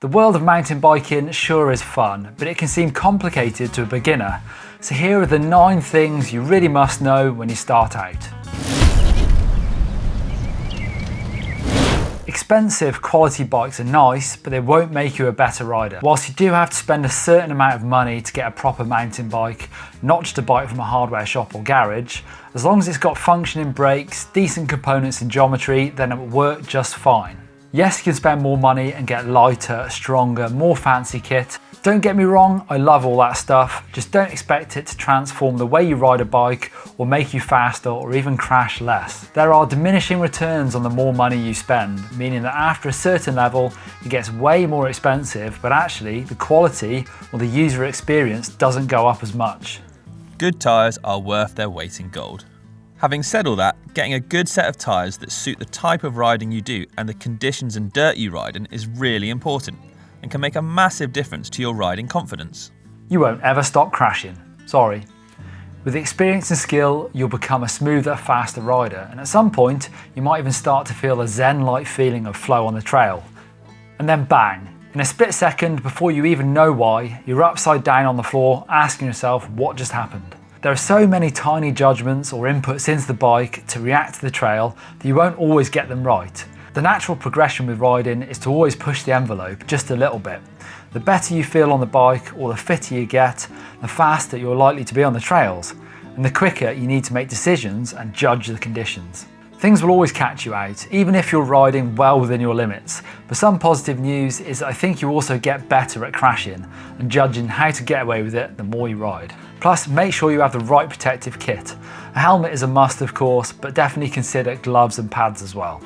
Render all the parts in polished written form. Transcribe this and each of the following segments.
The world of mountain biking sure is fun, but it can seem complicated to a beginner. So here are the 9 things you really must know when you start out. Expensive quality bikes are nice, but they won't make you a better rider. Whilst you do have to spend a certain amount of money to get a proper mountain bike, not just a bike from a hardware shop or garage, as long as it's got functioning brakes, decent components and geometry, then it will work just fine. Yes, you can spend more money and get lighter, stronger, more fancy kit. Don't get me wrong, I love all that stuff, just don't expect it to transform the way you ride a bike or make you faster or even crash less. There are diminishing returns on the more money you spend, meaning that after a certain level, it gets way more expensive, but actually the quality or the user experience doesn't go up as much. Good tyres are worth their weight in gold. Having said all that, getting a good set of tyres that suit the type of riding you do and the conditions and dirt you ride in is really important and can make a massive difference to your riding confidence. You won't ever stop crashing, sorry. With experience and skill, you'll become a smoother, faster rider, and at some point, you might even start to feel a zen-like feeling of flow on the trail. And then bang, in a split second before you even know why, you're upside down on the floor asking yourself what just happened. There are so many tiny judgments or inputs into the bike to react to the trail that you won't always get them right. The natural progression with riding is to always push the envelope just a little bit. The better you feel on the bike or the fitter you get, the faster you're likely to be on the trails, and the quicker you need to make decisions and judge the conditions. Things will always catch you out, even if you're riding well within your limits. But some positive news is that I think you also get better at crashing and judging how to get away with it the more you ride. Plus, make sure you have the right protective kit. A helmet is a must, of course, but definitely consider gloves and pads as well.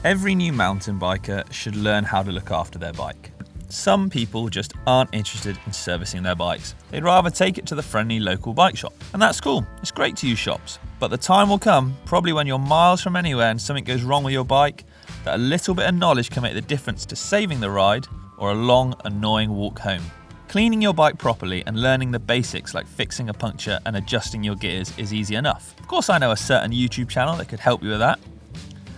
Every new mountain biker should learn how to look after their bike. Some people just aren't interested in servicing their bikes. They'd rather take it to the friendly local bike shop. And that's cool, it's great to use shops. But the time will come, probably when you're miles from anywhere and something goes wrong with your bike, that a little bit of knowledge can make the difference to saving the ride or a long, annoying walk home. Cleaning your bike properly and learning the basics like fixing a puncture and adjusting your gears is easy enough. Of course, I know a certain YouTube channel that could help you with that.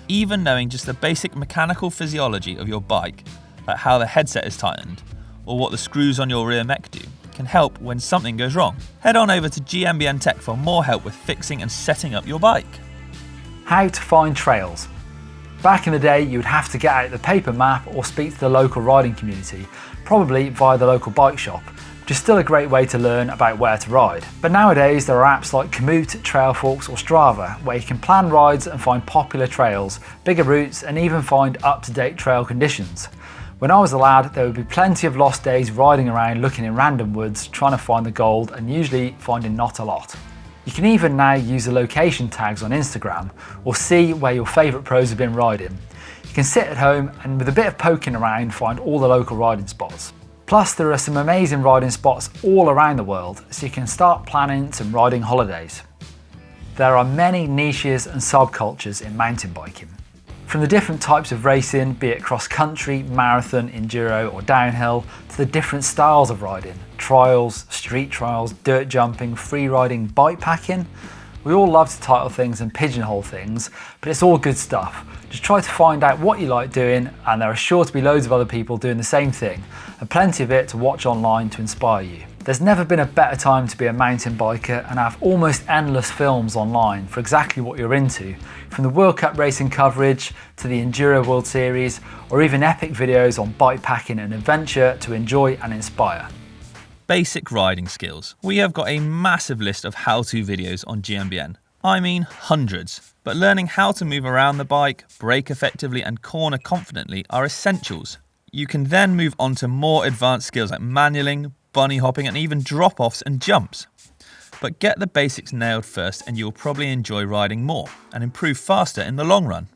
Even knowing just the basic mechanical physiology of your bike, like how the headset is tightened or what the screws on your rear mech do, can help when something goes wrong. Head on over to GMBN Tech for more help with fixing and setting up your bike. How to find trails. Back in the day, you would have to get out the paper map or speak to the local riding community, probably via the local bike shop, which is still a great way to learn about where to ride. But nowadays, there are apps like Komoot, Trailforks or Strava, where you can plan rides and find popular trails, bigger routes, and even find up-to-date trail conditions. When I was a lad, there would be plenty of lost days riding around looking in random woods, trying to find the gold and usually finding not a lot. You can even now use the location tags on Instagram or see where your favourite pros have been riding. You can sit at home and with a bit of poking around find all the local riding spots. Plus there are some amazing riding spots all around the world, so you can start planning some riding holidays. There are many niches and subcultures in mountain biking. From the different types of racing, be it cross-country, marathon, enduro or downhill, to the different styles of riding, trials, street trials, dirt jumping, free riding, bike packing. We all love to title things and pigeonhole things, but it's all good stuff. Just try to find out what you like doing, and there are sure to be loads of other people doing the same thing, and plenty of it to watch online to inspire you. There's never been a better time to be a mountain biker and have almost endless films online for exactly what you're into, from the World Cup racing coverage to the Enduro World Series, or even epic videos on bike packing and adventure to enjoy and inspire. Basic riding skills. We have got a massive list of how-to videos on GMBN. I mean hundreds. But learning how to move around the bike, brake effectively and corner confidently are essentials. You can then move on to more advanced skills like manualing, bunny hopping and even drop-offs and jumps. But get the basics nailed first and you'll probably enjoy riding more and improve faster in the long run.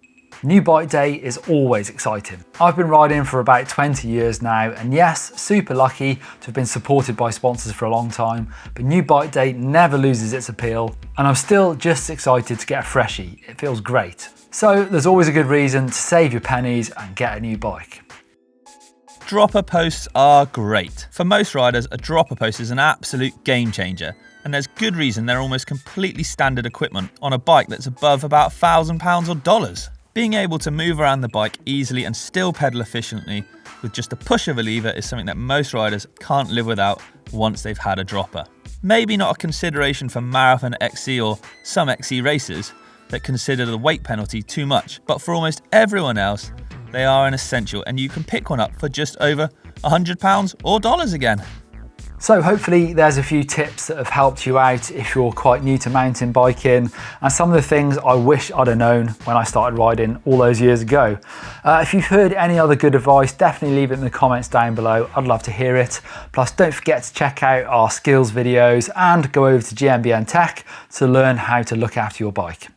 New Bike Day is always exciting. I've been riding for about 20 years now, and yes, super lucky to have been supported by sponsors for a long time, but New Bike Day never loses its appeal, and I'm still just excited to get a freshie. It feels great. So there's always a good reason to save your pennies and get a new bike. Dropper posts are great. For most riders, a dropper post is an absolute game changer, and there's good reason they're almost completely standard equipment on a bike that's above about £1,000 or dollars. Being able to move around the bike easily and still pedal efficiently with just a push of a lever is something that most riders can't live without once they've had a dropper. Maybe not a consideration for Marathon XC or some XC racers that consider the weight penalty too much, but for almost everyone else, they are an essential, and you can pick one up for just over £100 or dollars again. So hopefully there's a few tips that have helped you out if you're quite new to mountain biking, and some of the things I wish I'd have known when I started riding all those years ago. If you've heard any other good advice, definitely leave it in the comments down below. I'd love to hear it. Plus, don't forget to check out our skills videos and go over to GMBN Tech to learn how to look after your bike.